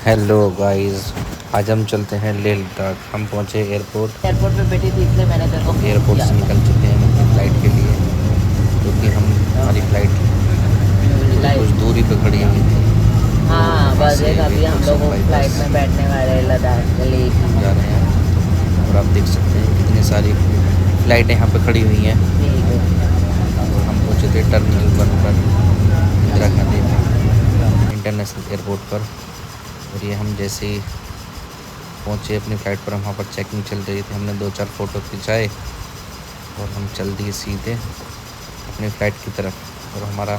Hello guys, आज हम चलते हैं लेह लद्दाख। हम पहुंचे एयरपोर्ट। एयरपोर्ट पे बैठी थी इसलिए मैंने तेरे को फोन एयरपोर्ट किया से था। निकल चुके हैं हम अपनी फ़्लाइट के लिए, क्योंकि हमारी फ़्लाइट कुछ दूरी पे खड़ी हुई थी। तो हाँ वहाँ बस से एक अभी हम एयरपोर्ट से लोग हम बाई फ्लाइट बस में बैठने वाले हैं लद्दाख के लिए जा रहे हैं। और आप देख सकते हैं कितनी सारी फ़्लाइटें यहाँ पे खड़ी हुई हैं। ठीक है। और हम पहुँचे थे टर्मिनल 1 पर, इंदिरा गांधी इंटरनेशनल एयरपोर्ट पर। और ये हम जैसे ही पहुँचे अपनी फ़्लाइट पर, वहाँ पर चेकिंग चल रही थी। हमने 2-4 फ़ोटो खिंचाए और हम चल दिए सीधे अपनी फ़्लाइट की तरफ। और हमारा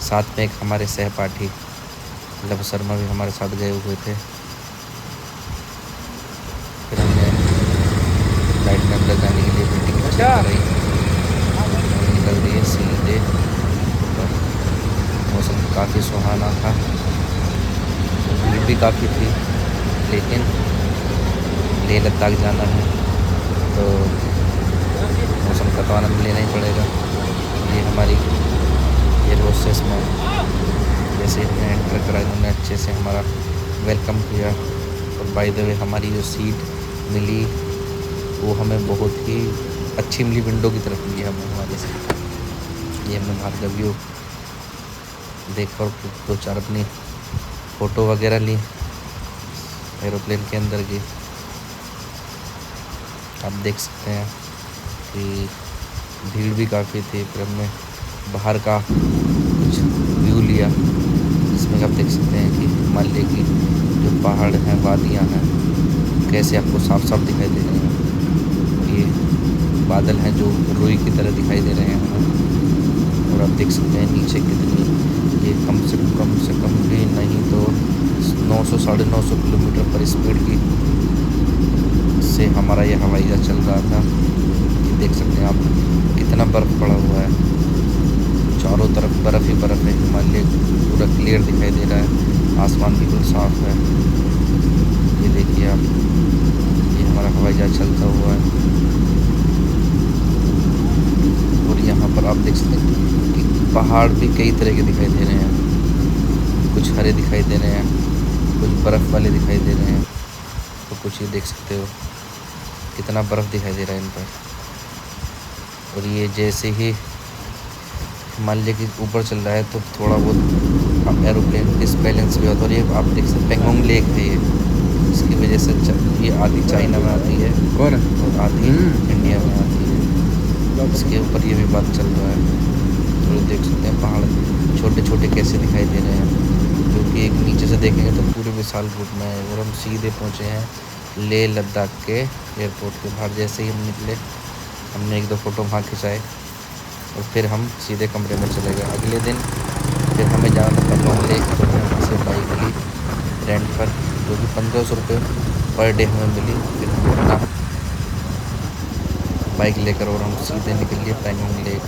साथ में एक हमारे सहपाठी लव शर्मा भी हमारे साथ गए हुए थे। फिर हमने फ़्लाइट में अंदर जाने के लिए अपनी टिकट चेक कराई और निकल दिए सीधे ऊपर। मौसम काफ़ी सुहाना था, भीड़ भी काफ़ी थी, लेकिन लेह लद्दाख जाना है तो मौसम का तो आनंद लेना ही पड़ेगा। ये हमारी एयर होस्टेस में जैसे हमने एंटर करा, इन्होंने अच्छे से हमारा वेलकम किया। और बाय द वे हमारी जो सीट मिली वो हमें बहुत ही अच्छी मिली, विंडो की तरफ मिली हमें हमारी सीट। ये हमने बाहर का व्यू देखा और 2-4 अपनी फ़ोटो वगैरह ली एरोप्लेन के अंदर की। आप देख सकते हैं कि भीड़ भी काफ़ी थी। फिर हमने बाहर का कुछ व्यू लिया, जिसमें आप देख सकते हैं कि हिमालय की जो पहाड़ हैं, वादियाँ हैं, कैसे आपको साफ साफ दिखाई दे रहे हैं। और ये बादल हैं जो रुई की तरह दिखाई दे रहे हैं हमें। और आप देख सकते हैं नीचे कितनी, ये कम से कम भी नहीं तो 900 साढ़े 900 किलोमीटर पर स्पीड की से हमारा ये हवाई जहाज़ चल रहा था। ये देख सकते हैं आप कितना बर्फ़ पड़ा हुआ है, चारों तरफ बर्फ़ ही बर्फ़ है। हिमालय पूरा क्लियर दिखाई दे रहा है, आसमान बिल्कुल साफ़ है। ये देखिए आप, ये हमारा हवाई जहाज़ चलता हुआ है। और यहाँ पर आप देख सकते हैं कि पहाड़ भी कई तरह के दिखाई दे रहे हैं। कुछ हरे दिखाई दे रहे हैं, कुछ बर्फ़ वाले दिखाई दे रहे हैं, तो कुछ ये देख सकते हो कितना बर्फ़ दिखाई दे रहा है इन पर। और ये जैसे ही हिमालय के ऊपर चल रहा है तो थोड़ा बहुत एरोप्लेन डिसबैलेंस भी होता है। और ये आप देख सकते हैं पेंगोंग लेक है ये, इसकी वजह से ये आधी चाइना में आती है और आधी इंडिया में आती है। इसके ऊपर ये विवाद चल रहा है। तो देख सकते हैं पहाड़ छोटे छोटे कैसे दिखाई दे रहे हैं, जो कि एक नीचे से देखेंगे तो पूरे विशाल रूप में है। और हम सीधे पहुँचे हैं लेह लद्दाख के एयरपोर्ट के बाहर। जैसे ही हम निकले, हमने 1-2 फ़ोटो वहाँ खिंचाए और फिर हम सीधे कमरे में चले गए। अगले दिन फिर हमें जाना था पेंगोंग लेक। तो हमने वहाँ से बाइक ली रेंट पर, जो कि 1500 रुपये पर डे हमें मिली। फिर हम अपना बाइक लेकर और हम सीधे निकल लिए पेंगोंग लेक,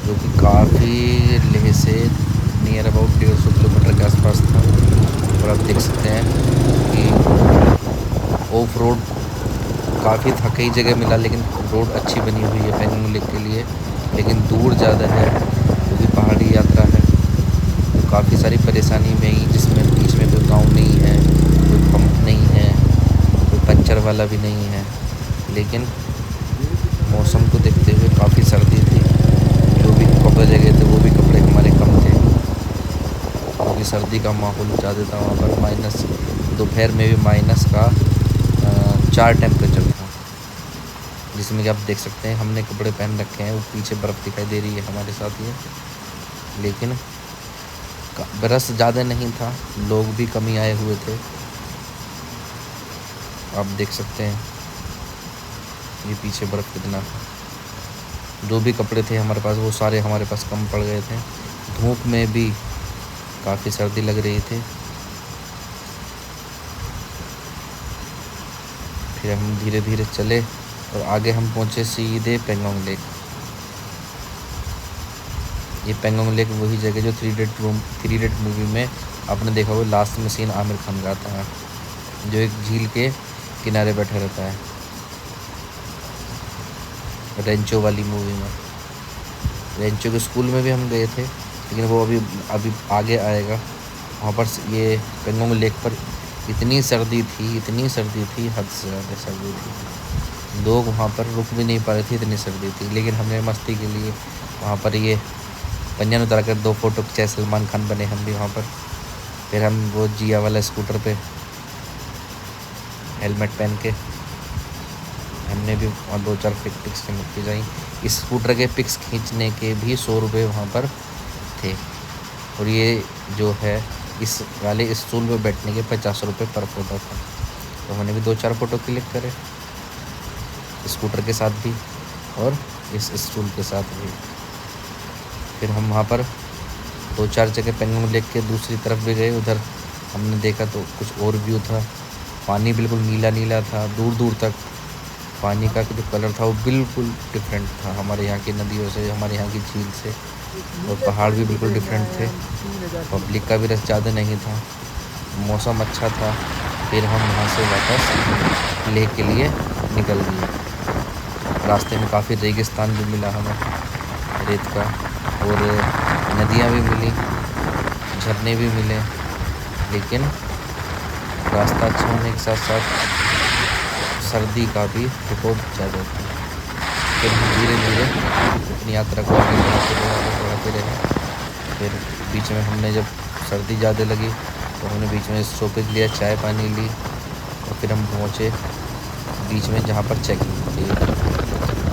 जो कि काफ़ी लेह से नियर अबाउट 150 किलोमीटर के आसपास था। और आप देख सकते हैं कि ऑफ रोड काफ़ी था, कई जगह मिला, लेकिन रोड अच्छी बनी हुई है पेंगोंग लेक के लिए। लेकिन दूर ज़्यादा है क्योंकि पहाड़ी यात्रा है, तो काफ़ी सारी परेशानी में ही, जिसमें बीच में कोई गांव नहीं है, कोई पंप नहीं है, कोई पंचर वाला भी नहीं है। लेकिन मौसम को देखते हुए काफ़ी सर्दी थी, जो भी कपड़े जगह थे वो भी कपड़े हमारे कम थे, क्योंकि सर्दी का माहौल ज़्यादा था वहाँ पर। माइनस, दोपहर में भी माइनस का 4 टेम्परेचर था, जिसमें कि आप देख सकते हैं हमने कपड़े पहन रखे हैं। वो पीछे बर्फ़ दिखाई दे रही है हमारे साथ ये, लेकिन बरस ज़्यादा नहीं था, लोग भी कम ही आए हुए थे। आप देख सकते हैं ये पीछे बर्फ़ कितना था। जो भी कपड़े थे हमारे पास वो सारे हमारे पास कम पड़ गए थे। धूप में भी काफ़ी सर्दी लग रही थी। फिर हम धीरे धीरे चले और आगे हम पहुँचे सीधे पेंगोंग लेक। ये पेंगोंग लेक वही जगह जो थ्री इडियट मूवी में आपने देखा होगा, लास्ट में सीन आमिर खान का आता है, जो एक झील के किनारे बैठा रहता है, रेंचो वाली मूवी में। रेंचो के स्कूल में भी हम गए थे, लेकिन वो अभी अभी आगे आएगा। वहाँ पर ये पेंगोंग लेक पर इतनी सर्दी थी, हद से ज़्यादा सर्दी थी। लोग वहाँ पर रुक भी नहीं पा रहे थे, इतनी सर्दी थी। लेकिन हमने मस्ती के लिए वहाँ पर ये पंजन उतार कर 2 फ़ोटो खिंचाए, सलमान खान बने हम भी वहाँ पर। फिर हम वो जिया वाला स्कूटर पे हेलमेट पहन के हमने भी और 2-4 पिक्स खिंचाई। इस स्कूटर के पिक्स खींचने के भी 100 रुपये वहाँ पर थे। और ये जो है इस वाले स्टूल पे बैठने के 50 रुपये पर फोटो था। तो हमने भी 2-4 फ़ोटो क्लिक करे, स्कूटर के साथ भी और इस स्टूल के साथ भी। फिर हम वहाँ पर 2-4 जगह पेंगोंग लेक के दूसरी तरफ भी गए। उधर हमने देखा तो कुछ और व्यू था। पानी बिल्कुल नीला नीला था, दूर दूर तक पानी का जो कलर था वो बिल्कुल डिफरेंट था हमारे यहाँ की नदियों से, हमारे यहाँ की झील से। और पहाड़ भी बिल्कुल डिफरेंट थे। पब्लिक का भी रश ज़्यादा नहीं था, मौसम अच्छा था। फिर हम वहाँ से वापस लेक के लिए निकल गए। रास्ते में काफ़ी रेगिस्तान भी मिला हमें, रेत का, और नदियाँ भी मिली, झरने भी मिले। लेकिन रास्ता अच्छा होने के साथ साथ सर्दी का भी प्रकोप ज़्यादा था। फिर हम धीरे धीरे अपनी यात्रा को आगे बढ़ाते रहे। फिर बीच में हमने जब सर्दी ज़्यादा लगी तो हमने बीच में स्टॉपेज लिया, चाय पानी ली, और फिर हम पहुँचे बीच में जहाँ पर चेकिंग थी।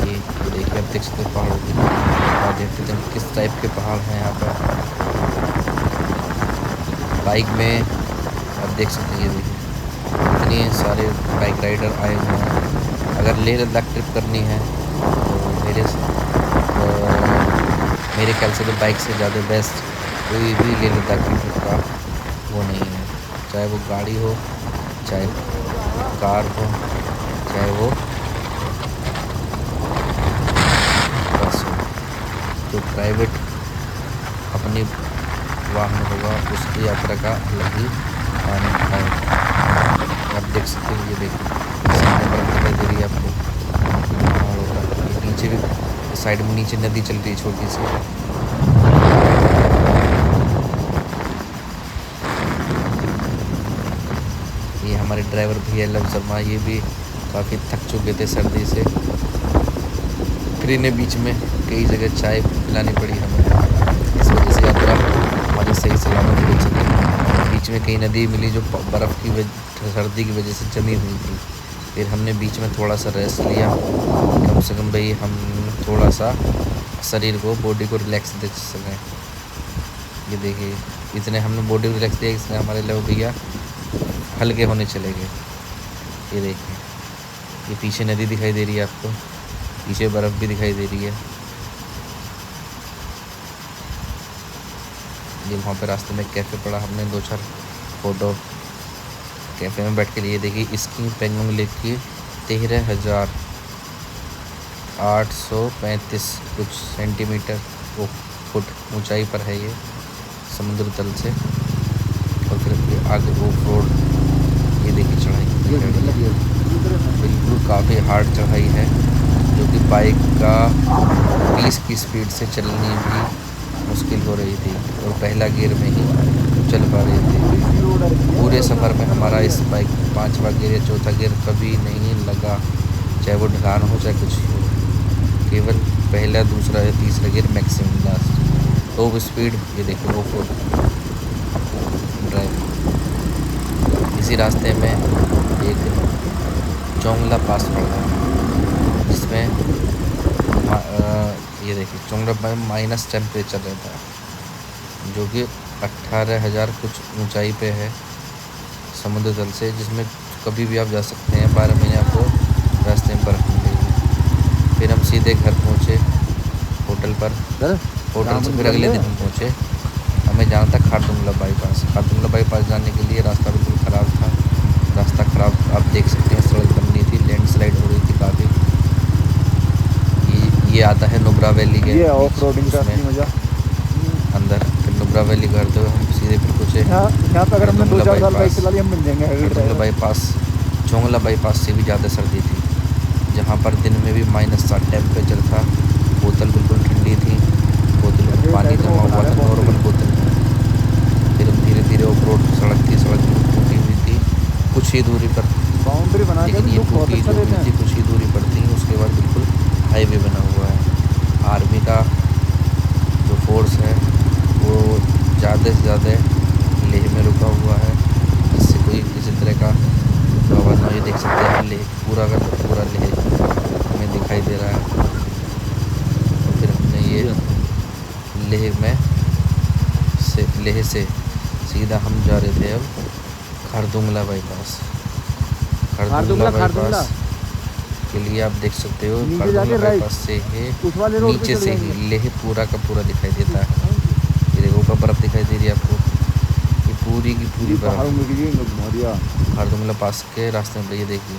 ये देखिए, आप देख सकते हैं पहाड़ों की, आप देख सकते हैं किस टाइप के पहाड़ हैं यहाँ पर। बाइक में आप देख सकते हैं, ये देखिए इतने सारे बाइक राइडर आए हुए हैं। अगर लेह लद्दाख ट्रिप करनी है तो मेरे ख्याल से तो बाइक से ज़्यादा बेस्ट कोई भी लेह लद्दाख की ट्रिप का वो नहीं है। चाहे वो गाड़ी हो, चाहे कार हो, चाहे वो बस हो। जो प्राइवेट अपनी वाहन होगा उसकी यात्रा का अलग ही आनंद है। आप देख सकते हैं, ये देखिए सामने बर्फ दिखाई दे रही है आपको पहाड़ों का। ये नीचे भी साइड में नीचे नदी चल रही है छोटी सी। ये हमारे ड्राइवर भैया लव शर्मा, ये भी काफ़ी थक चुके थे सर्दी से। फिर इन्हें बीच में कई जगह चाय पिलानी पड़ी हमें, इस वजह से यात्रा हमारी सही सलामत हो सकी। बीच में कई नदी मिली जो बर्फ़ की सर्दी की वजह से जमी हुई थी। फिर हमने बीच में थोड़ा सा रेस्ट लिया, कम से कम भाई हम थोड़ा सा शरीर को, बॉडी को रिलैक्स दे सकें। ये देखिए इतने हमने बॉडी को रिलैक्स दिया, इसने हमारे लोग भैया हल्के होने चले गए। ये देखिए, ये पीछे नदी दिखाई दे रही है आपको, पीछे बर्फ़ भी दिखाई दे रही है। ये वहाँ पे रास्ते में कैफ़े पड़ा, हमने 2-4 फ़ोटो कैफ़े में बैठ के लिए। देखिए इसकी पेंगोंग लेक की 13,835 कुछ सेंटीमीटर वो फुट ऊंचाई पर है ये समुद्र तल से। और फिर आगे ऑफ रोड, ये देखिए चढ़ाई बिल्कुल काफ़ी हार्ड चढ़ाई है, जो कि बाइक का 20 की स्पीड से चलनी भी मुश्किल हो रही थी, और पहला गियर में ही चल पा रही थी। पूरे सफ़र में हमारा इस बाइक 5वां गियर या चौथा गियर कभी नहीं लगा, चाहे वो ढलान हो चाहे कुछ हो। केवल पहला, दूसरा या तीसरा gear maximum last. Top speed, ये देखिए ऑफ रोड ड्राइव। इसी रास्ते में एक चोंगला पास पड़ा है, जिसमें ये देखिए चोंगला में माइनस टेम्परेचर रहता है, जो कि 18,000 कुछ ऊंचाई पे है समुद्र तल से, जिसमें कभी भी आप जा सकते हैं। 12 महीने आपको रास्ते में बर्फ़ मिलेगी। फिर हम सीधे घर पहुँचे होटल पर। होटल से फिर अगले दिन हम पहुँचे, हमें जाना था खारदुंगला बाईपास। खारदुंगला बाईपास जाने के लिए रास्ता बिल्कुल ख़राब था। रास्ता ख़राब आप देख सकते हैं, सड़क बननी थी, लैंडस्लाइड हो रही थी काफ़ी। ये आता है नुब्रा वैली के, ये ऑफ रोडिंग का मजा अंदर। फिर नुब्रा वैली करते हुए हम सीधे फिर पहुँचे यहाँ पे। अगर हमने 2-4 साल बाइक चला ली हम मिल जाएंगे। खारदुंगला बाईपास, चोंगला बाईपास से भी ज़्यादा सर्दी थी, जहाँ पर दिन में भी -7 टेम्परेचर था। बोतल बिल्कुल ठंडी थी, बोतल में पानी जमा हुआ था, नॉर्मल बोतल में। फिर हम धीरे धीरे ऑफ रोड सड़क थी, सड़क टूटी हुई थी, कुछ ही दूरी पर, बाउंड्री बना के लेकिन ये लुक बहुत टूटी अच्छा जो देते हुई थी हैं। कुछ ही दूरी पड़ती है, उसके बाद बिल्कुल हाईवे बना हुआ है। आर्मी का जो फोर्स है वो ज़्यादा से ज़्यादा लेह में रुका हुआ है, जिससे कोई किसी तरह का प्रभाव ना हो। ये देख सकते हैं लेह पूरा का पूरा लेह हमें दिखाई दे रहा है। और फिर हमने ये लेह से सीधा हम जा रहे थे अब खारदुंगला बाईपास। खारदुंगला बाईपास के लिए आप देख सकते हो नीचे खारदुंगला जाके राइट बाईपास से ही उस वाले रोड पे नीचे चले से जाएंगे। ही लेह पूरा का पूरा दिखाई देता है। ये देखो ऊपर बर्फ़ दिखाई दे रही है आपको, ये पूरी की पूरी पहाड़ों बर्फ़ में गिरेंगे घुमारिया। खारदुंगला पास के रास्ते में। ये देखिए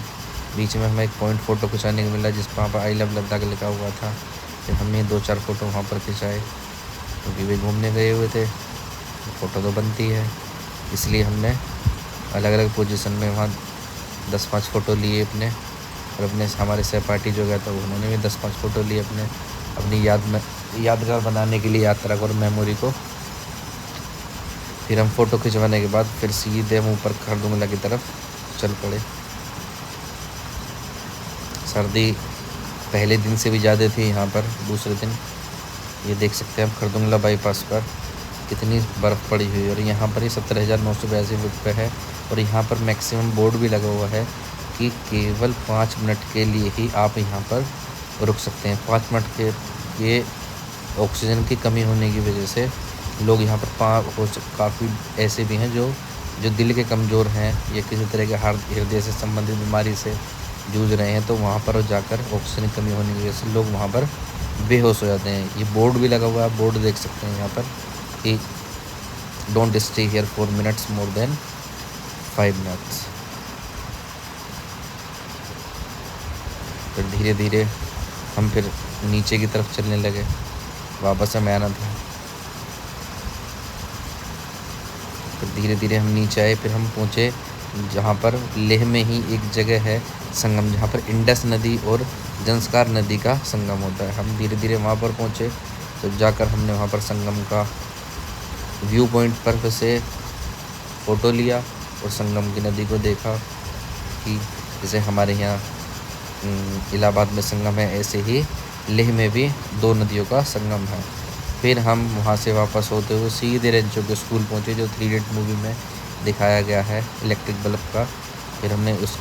बीच में हमें एक पॉइंट फ़ोटो खिंचाने को मिला जिस पर वहाँ पर आई लव लद्दाख लिखा हुआ था। फिर हमने 2-4 फ़ोटो वहाँ पर खिंचाए, क्योंकि वे घूमने गए हुए थे, फ़ोटो तो बनती है, इसलिए हमने अलग अलग पोजीशन में वहाँ 10-5 फ़ोटो लिए अपने। और अपने हमारे सहपाठी जो गया था उन्होंने भी 10-5 फ़ोटो लिए अपनी यादगार बनाने के लिए, यात्रा को और मेमोरी को। फिर हम फ़ोटो खिंचवाने के बाद फिर सीधे हम ऊपर खारदुंगला की तरफ चल पड़े। सर्दी पहले दिन से भी ज़्यादा थी यहाँ पर दूसरे दिन। ये देख सकते हैं हम खारदुंगला बाईपास पर कितनी बर्फ़ पड़ी हुई है। और यहाँ पर ही 17,982 फुट पे है। और यहाँ पर मैक्सिमम बोर्ड भी लगा हुआ है कि केवल 5 मिनट के लिए ही आप यहाँ पर रुक सकते हैं। 5 मिनट के ये ऑक्सीजन की कमी होने की वजह से लोग यहाँ पर काफ़ी ऐसे भी हैं जो दिल के कमज़ोर हैं या किसी तरह के हृदय से संबंधित बीमारी से जूझ रहे हैं, तो वहाँ पर जाकर ऑक्सीजन की कमी होने की वजह से लोग वहाँ पर बेहोश हो जाते हैं। ये बोर्ड भी लगा हुआ है, बोर्ड देख सकते हैं यहाँ पर कि don't stay here for minutes more than 5 minutes. फिर धीरे धीरे हम फिर नीचे की तरफ चलने लगे, वापस हमें आना था। फिर धीरे धीरे हम नीचे आए, फिर हम पहुँचे जहाँ पर लेह में ही एक जगह है संगम, जहाँ पर इंडस नदी और जंस्कार नदी का संगम होता है। हम धीरे धीरे वहाँ पर पहुँचे, तो जाकर हमने वहाँ पर संगम का व्यू पॉइंट पर से फ़ोटो लिया और संगम की नदी को देखा कि जैसे हमारे यहाँ इलाहाबाद में संगम है, ऐसे ही लेह में भी 2 नदियों का संगम है। फिर हम वहाँ से वापस होते हुए सीधे रेंचो के स्कूल पहुँचे, जो 3 इडियट मूवी में दिखाया गया है इलेक्ट्रिक बल्ब का। फिर हमने उस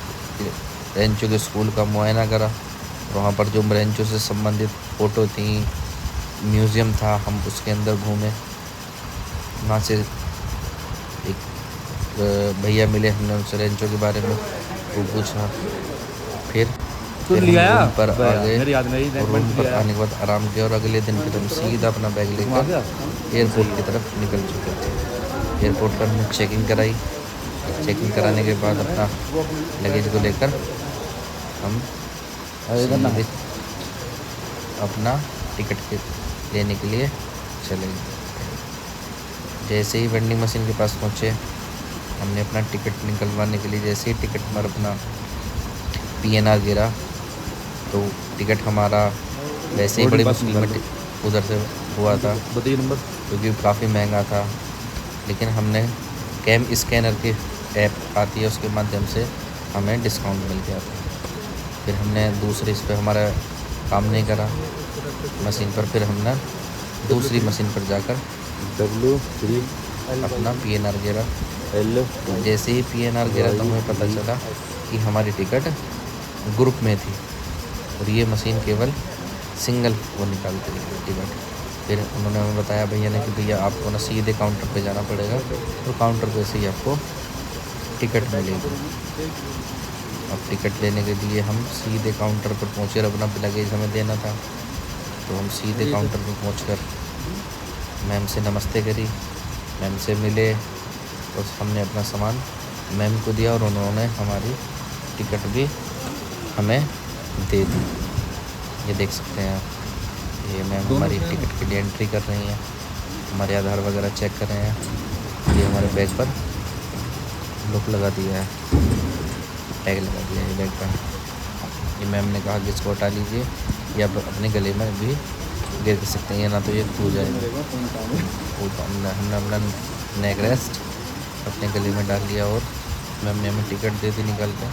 रेंचो के स्कूल का मुआयना करा और वहाँ पर जो रेंचो से संबंधित फ़ोटो थी, म्यूज़ियम था, हम उसके अंदर घूमे। वहाँ से एक भैया मिले, हमने उनसे रेंचो के बारे में वो पूछा। फिर हम रूम पर आ गए और रूम पर आने के बाद आराम किया। और अगले दिन फिर हम सीधा अपना बैग लेकर एयरपोर्ट की तरफ निकल चुके थे। एयरपोर्ट पर हमने चेकिंग कराई। चेकिंग कराने के बाद अपना लगेज को लेकर हम सीधे अपना टिकट लेने के लिए चले गए। जैसे ही वेंडिंग मशीन के पास पहुँचे, हमने अपना टिकट निकलवाने के लिए जैसे ही टिकट पर अपना PNR गिरा, तो टिकट हमारा वैसे ही बड़ी मुश्किल में उधर से हुआ था क्योंकि काफ़ी महंगा था। लेकिन हमने कैम स्कैनर की ऐप आती है, उसके माध्यम से हमें डिस्काउंट मिल गया था। फिर हमने दूसरे इस पर हमारा काम नहीं करा मशीन पर, फिर हमने दूसरी मशीन पर जाकर अपना PNR गिरा। तो जैसे ही PNR गिरा तो हमें पता चला कि हमारी टिकट ग्रुप में थी और ये मशीन केवल सिंगल वो निकालती है टिकट। फिर उन्होंने हमें बताया भैया ने कि भैया आपको ना सीधे काउंटर पे जाना पड़ेगा, तो काउंटर पे से ही आपको टिकट मिलेगी। अब टिकट लेने के लिए हम सीधे काउंटर पर पहुँचे और अपना लगेज हमें देना था, तो हम सीधे काउंटर पर पहुँचकर मैम से नमस्ते करी, मैम से मिले और हमने अपना सामान मैम को दिया और उन्होंने हमारी टिकट भी हमें दे दी। ये देख सकते हैं आप, ये मैम हमारी टिकट के लिए एंट्री कर रही हैं, हमारे आधार वगैरह चेक कर रहे हैं। ये हमारे बैग पर लुक लगा दिया है, टैग लगा दिया है ये बैग पर। ये मैम ने कहा कि इसको हटा लीजिए या अपने गले में भी गिर सकते हैं, ना तो ये खो जाएगा। हमने अपना नेक रेस्ट अपने गले में डाल लिया और मैम ने हमें टिकट दे दी निकाल के।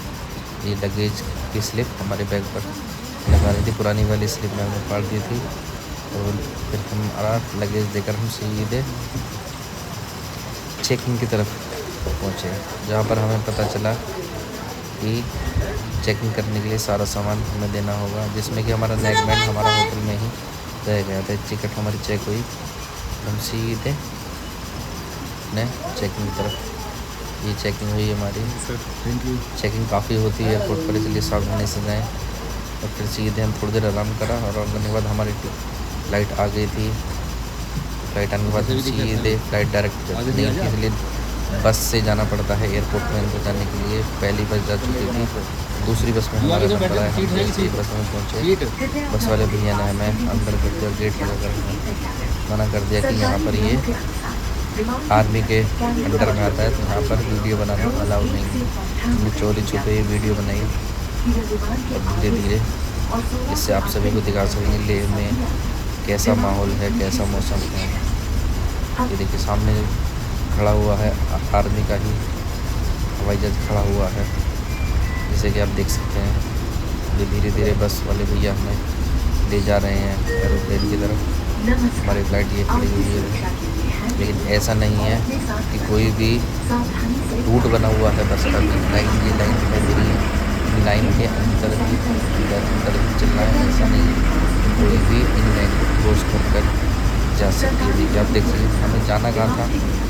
ये लगेज की स्लिप हमारे बैग पर लगा रही थी, पुरानी वाली स्लिप मैम ने फाड़ दी थी। और फिर हमारा लगेज देकर हम सीधे चेकिंग की तरफ पहुँचे, जहाँ पर हमें पता चला कि चेकिंग करने के लिए सारा सामान हमें देना होगा, जिसमें कि हमारा नेकबैंड हमारा होटल में ही रह गया था। टिकट हमारी चेक हुई, हम सीधे ने चेकिंग की तरफ, ये चेकिंग हुई हमारी। Thank you. चेकिंग काफ़ी होती है एयरपोर्ट पर, इसलिए सावधानी से जाएँ। और फिर सीधे हम थोड़ी देर आराम करा, और आराम करने के बाद हमारी फ़्लाइट आ गई थी। फ़्लाइट आने के बाद हम सीधे फ़्लाइट डायरेक्ट नहीं थी, इसलिए बस से जाना पड़ता है एयरपोर्ट में अंदर जाने के लिए। पहली बस जा चुकी थी, दूसरी बस में हमारा नंबर आया, हम दूसरी बस में पहुँचे। बस वाले भैया ने हमें अंदर कर दिया, गेट लगा कर मना कर दिया कि यहाँ पर ये आर्मी के अंडर में आता है, तो यहाँ पर वीडियो बनाना अलाउ नहीं है। हमने चोरी छुपे ये वीडियो बनाई, और धीरे धीरे इससे आप सभी को दिखा सकेंगे लेह में कैसा माहौल है, कैसा मौसम है। ये देखिए सामने खड़ा हुआ है आर्मी का ही हवाई जहाज खड़ा हुआ है, जैसे कि आप देख सकते हैं। ये धीरे धीरे बस वाले भैया हमें ले जा रहे हैं एरोप्लेन की तरफ। हमारी फ़्लाइट ये खड़ी हुई है, लेकिन ऐसा नहीं है कि कोई भी रूट बना हुआ है बस का भी। लाइन ये लाइन दिखाई दे रही है, लाइन के अंदर ही चलना है, ऐसा नहीं है। कोई भी इन लाइन को क्रॉस कर जा सकती है। देखिए आप देख सकते हैं हमें जाना कहाँ था,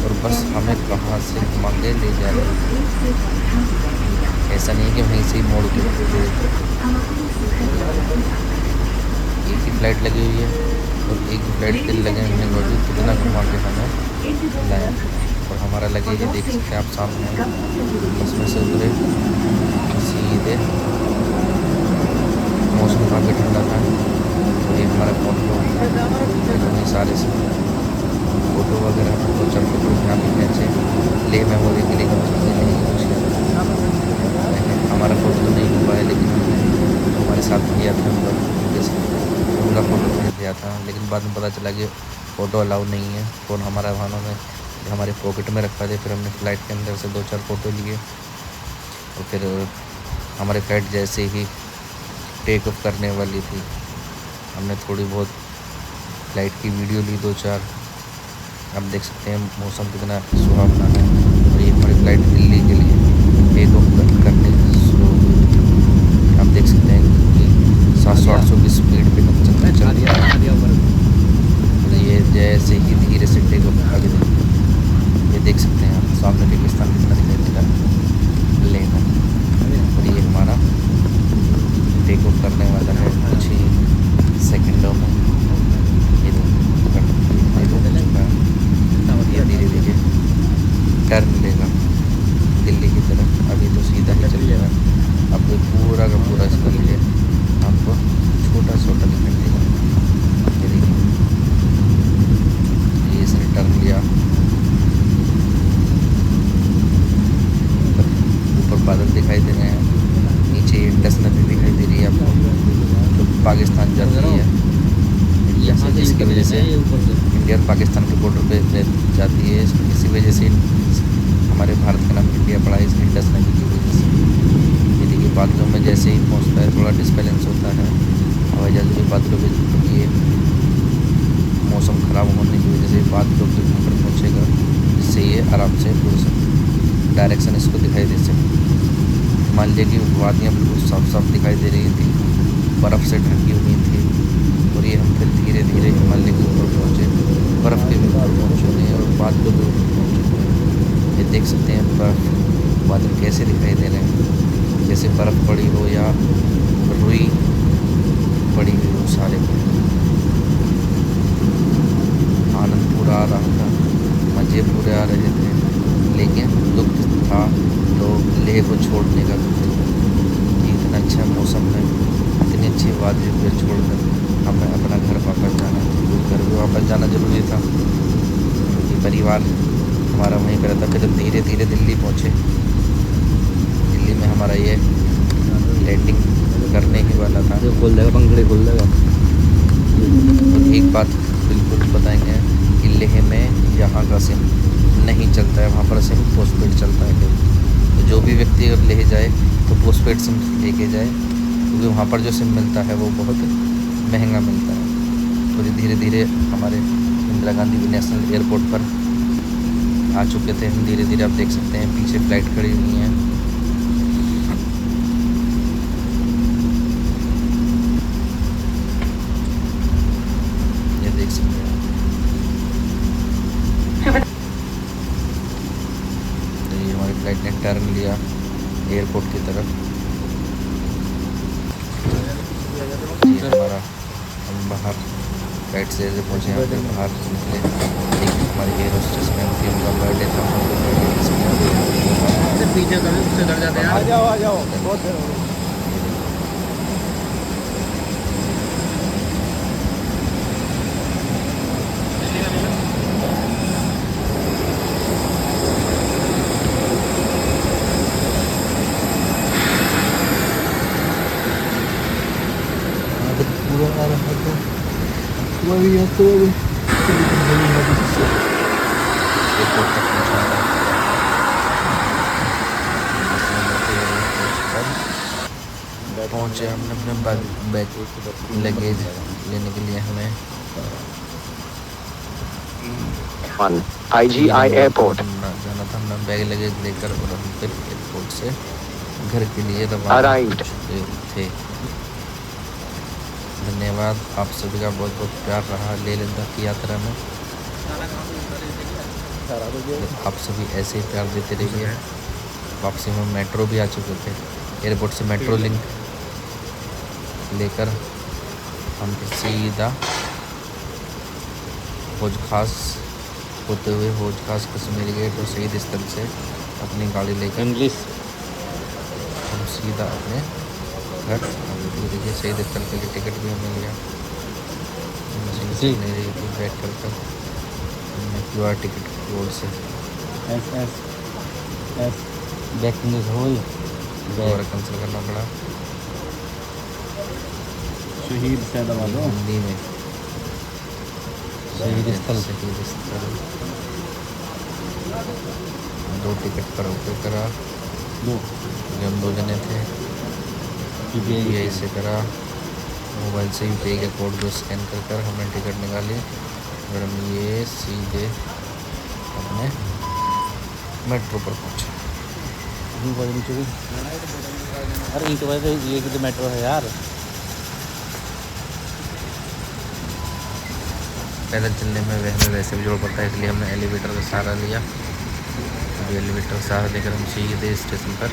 और बस हमें कहाँ से घुमा के ले जा रही है। ऐसा नहीं है कि वहीं से ही मोड़ के एक ही फ़्लाइट लगी हुई है, और एक ही फ़्लाइट के लगे हुए मौजूद कितना घुमा के हमें लाया। और हमारा लगेज देख सकते हैं आप सामने, उसमें से उतरे सीधे। मौसम काफ़ी ठंडा था, और ये हमारा फ़ोटो इन्होंने सारे से फ़ोटो वगैरह दो चार फ़ोटो यहाँ भी खींचे ले मेमोरी के लिए। हमारा फ़ोटो तो नहीं हो पाया, लेकिन हमारे साथ किया था उनका फ़ोटो खींच दिया था। लेकिन बाद में पता चला कि फ़ोटो अलाउ नहीं है, फ़ोन हमारा वाहनों में हमारे पॉकेट में रखवा दे। फिर हमने फ़्लाइट के अंदर से दो चार फ़ोटो लिए, और फिर हमारी फ़्लाइट जैसे ही टेक ऑफ करने वाली थी, हमने थोड़ी बहुत फ़्लाइट की वीडियो ली दो चार। आप देख सकते हैं मौसम कितना सुहावना है। और ये हमारी फ़्लाइट दिल्ली के लिए टेक ऑफ करने शुरू हुई। आप देख सकते हैं कि 700-800 की स्पीड पे चल रहा है। और ये जैसे ही धीरे से टेक ऑफ आगे ये देख सकते हैं आप सामने रेगिस्तान कितना दिखाई दे रहा है लेह में। और ये हमारा टेक ऑफ करने वाला है कुछ ही सेकेंडों में। ये धीरे धीरे टर्न लेगा दिल्ली की तरफ। अभी तो सीधा ही चल रहा है, आपको पूरा का पूरा इसका लिए आपको छोटा छोटा दिखाई देगा। ये इसने टर्न लिया, ऊपर बादल दिखाई दे रहे हैं, नीचे इंडस नदी दिखाई दे रही है आपको, जो पाकिस्तान जाती है। जिसकी वजह से इंडिया और पाकिस्तान के बॉर्डर पे जाती है, इसी वजह से हमारे भारत का नाम इंडिया पड़ा है, इस इंडस नदी की वजह से। ये देखिए बादलों में जैसे ही पहुंचता है थोड़ा डिस्बैलेंस होता है हवाई जहाज़ भी बादलों में। ये मौसम ख़राब होने की वजह से बादलों के ऊपर पहुँचेगा, जिससे ये आराम से डायरेक्शन इसको दिखाई दे सके। मान लीजिए कि वादियाँ बिल्कुल साफ साफ दिखाई दे रही थी, बर्फ़ से ढकी हुई थी। और ये हम फिर धीरे धीरे हिमालय के ऊपर पहुँचे, बर्फ़ के भी ऊपर पहुँच चुके हैं, और बादलों के ऊपर पहुँच चुके हैं। ये देख सकते हैं बर्फ़ बादल कैसे दिखाई दे रहे हैं, जैसे बर्फ़ पड़ी हो या रुई पड़ी हुई हो। सारे आनंद पूरा आ रहा था, मज़े पूरे आ रहे थे, लेकिन दुख था तो लेह को छोड़ने का दुख। इतना अच्छा मौसम है, इतनी अच्छी वादियों को छोड़कर हमें अपना घर वापस जाना, घर भी वापस जाना ज़रूरी था, क्योंकि परिवार हमारा वहीं पर रहता। फिर धीरे धीरे दिल्ली पहुँचे। दिल्ली में हमारा ये लैंडिंग करने ही वाला था। खोल देगा, पंखड़ी खोल देगा। तो एक बात बिल्कुल बताएंगे कि लेह में यहाँ का सिम नहीं चलता है, वहाँ पर सिम पोस्टपेड चलता है। तो जो जो भी व्यक्ति अगर ले जाए तो पोस्टपेड सिम लेके जाए, क्योंकि वहाँ पर जो सिम मिलता है वो बहुत महंगा मिलता है। तो धीरे धीरे हमारे इंदिरा गांधी नेशनल एयरपोर्ट पर आ चुके थे हम। धीरे धीरे आप देख सकते हैं पीछे फ्लाइट खड़ी हुई हैं। ये देख सकते हैं, तो ये हमारी फ्लाइट ने टर्न लिया एयरपोर्ट की तरफ। ये हमारा हम बाहर फ्लाइट से जैसे पहुँचे यहाँ पे बाहर निकले, एक हमारी एयर होस्टेस मैम थी, उनका बर्थडे था, हम लोग बर्थडे विश किया। पीछे कभी उससे डर जाते हैं। आ जाओ बहुत देर हो गई। पूरा आ रहा है तो एयरपोर्ट तक पहुँचे हमने अपने बैग लगेज लेने के लिए। हमें IGI एयरपोर्ट जाना था। हमने बैग लगेज लेकर और हम फिर एयरपोर्ट से घर के लिए रवाना हो चुके थे। धन्यवाद आप सभी का, बहुत बहुत प्यार रहा लेह लद्दाख की यात्रा में। आप सभी ऐसे ही प्यार देते रहिए। वापसी में मेट्रो भी आ चुके थे, एयरपोर्ट से मेट्रो लिंक लेकर हम सीधा हौज खास होते हुए हौज खास कश्मीरी गेट और शहीद स्थल से अपनी गाड़ी लेकर हम सीधा अपने घर। देखिए शहीद स्थल के लिए टिकट भी हमें लिया, मशीन ले रही थी बैठ कर हमने QR टिकट कोड से दोबारा कैंसिल करना पड़ा शहीद सैदाबाद हिंदी में। शहीद स्थल दो टिकट पर ओके करा, हम 2 जने थे। UPI से करा, मोबाइल से UPI का कोड को स्कैन कर हमने टिकट निकाली और हम ये सीधे अपने मेट्रो पर पहुँचे। अरे इनके वजह से ये कि मेट्रो है यार। पैदल चलने में वैसे भी जोड़ पड़ता है, इसलिए हमने एलिवेटर का सहारा लिया। अभी एलिवेटर का सहारा लेकर हम सीधे स्टेशन पर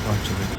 पहुँच चुके हैं।